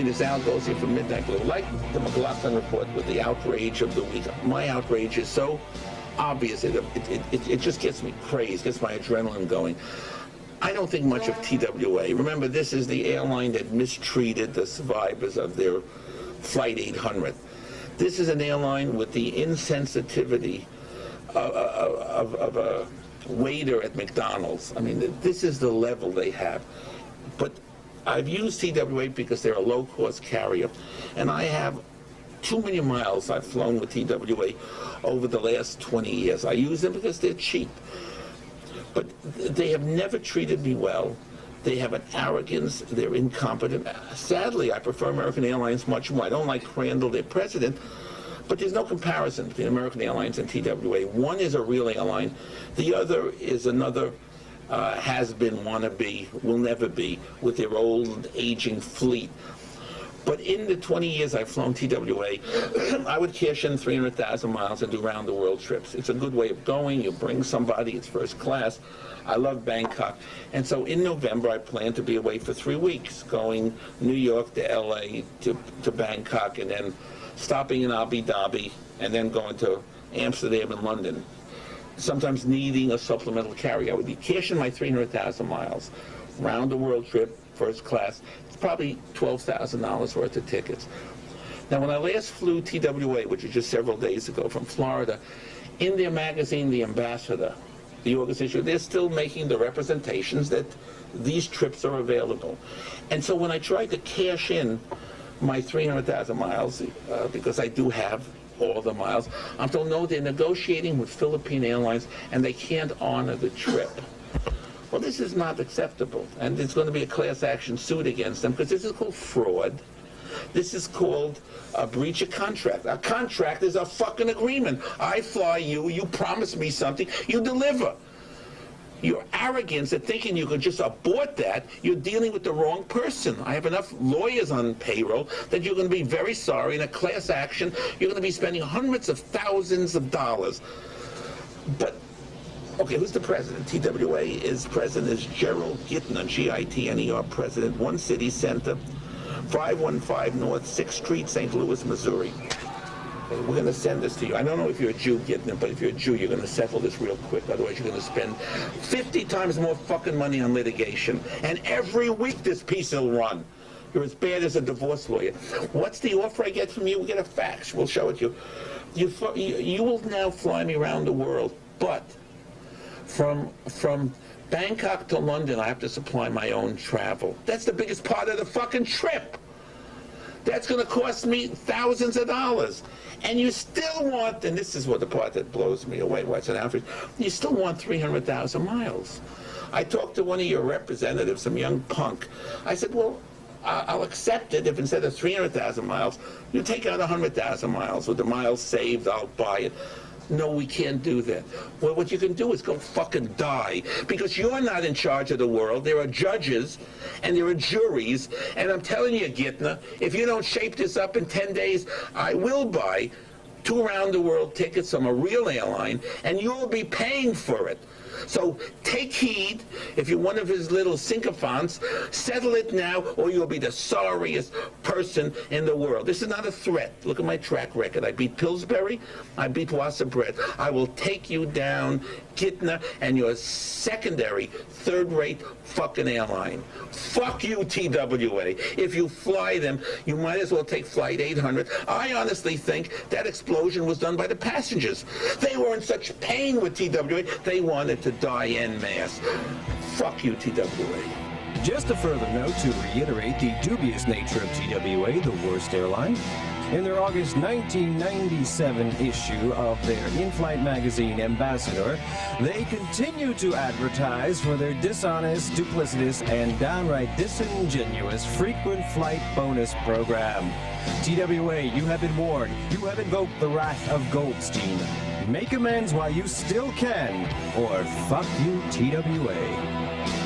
mean, the sound goes here from midnight blue. Like the McLaughlin report with the outrage of the week. My outrage is so obvious. It just gets me crazed, gets my adrenaline going. I don't think much of TWA. Remember, this is the airline that mistreated the survivors of their Flight 800. This is an airline with the insensitivity of a waiter at McDonald's. I mean, this is the level they have. But I've used TWA because they're a low-cost carrier, and I have too many miles I've flown with TWA over the last 20 years. I use them because they're cheap. But they have never treated me well. They have an arrogance. They're incompetent. Sadly, I prefer American Airlines much more. I don't like Crandall, their president, but there's no comparison between American Airlines and TWA. One is a real airline. The other is another has-been, wannabe, will never be, with their old, aging fleet. But in the 20 years I've flown TWA, I would cash in 300,000 miles and do round-the-world trips. It's a good way of going. You bring somebody. It's first class. I love Bangkok. And so in November, I plan to be away for 3 weeks, going New York to L.A. to Bangkok, and then stopping in Abu Dhabi, and then going to Amsterdam and London, sometimes needing a supplemental carrier. I would be cashing my 300,000 miles, round-the-world trip, first class. It's probably $12,000 worth of tickets. Now, when I last flew TWA, which was just several days ago from Florida, in their magazine, The Ambassador, the August issue, they're still making the representations that these trips are available. And so when I tried to cash in my 300,000 miles, because I do have all the miles, I'm told, no, they're negotiating with Philippine Airlines and they can't honor the trip. Well, this is not acceptable, and there's going to be a class action suit against them because this is called fraud. This is called a breach of contract. A contract is a fucking agreement. I fly you, you promise me something, you deliver. Your arrogance at thinking you could just abort that, you're dealing with the wrong person. I have enough lawyers on payroll that you're going to be very sorry. In a class action, you're going to be spending hundreds of thousands of dollars. But okay, who's the president? TWA is president is Gerald Gitner, G-I-T-N-E-R, president, One City Center, 515 North 6th Street, St. Louis, Missouri. Okay, we're going to send this to you. I don't know if you're a Jew, Gitner, but if you're a Jew, you're going to settle this real quick. Otherwise, you're going to spend 50 times more fucking money on litigation. And every week this piece will run. You're as bad as a divorce lawyer. What's the offer I get from you? We get a fax. We'll show it to you. You will now fly me around the world, but from Bangkok to London, I have to supply my own travel. That's the biggest part of the fucking trip. That's going to cost me thousands of dollars. And you still want, and this is what the part that blows me away, what's an average, you still want 300,000 miles. I talked to one of your representatives, some young punk. I said, well, I'll accept it if instead of 300,000 miles, you take out 100,000 miles. With the miles saved, I'll buy it. No, we can't do that. Well, what you can do is go fucking die, because you're not in charge of the world. There are judges and there are juries, and I'm telling you, Gitner, if you don't shape this up in 10 days, I will buy 2 round-the-world tickets from a real airline, and you'll be paying for it. So take heed. If you're one of his little sycophants, settle it now, or you'll be the sorriest person in the world. This is not a threat. Look at my track record. I beat Pillsbury. I beat Wasserbrett. I will take you down, Gitner, and your secondary, third-rate fucking airline. Fuck you, TWA. If you fly them, you might as well take Flight 800. I honestly think that explosion was done by the passengers. They were in such pain with TWA, they wanted to die en masse. Fuck you, TWA. Just a further note to reiterate the dubious nature of TWA, the worst airline. In their August 1997 issue of their in-flight magazine Ambassador, they continue to advertise for their dishonest, duplicitous, and downright disingenuous frequent flight bonus program. TWA, you have been warned. You have invoked the wrath of Goldstein. Make amends while you still can, or fuck you, TWA.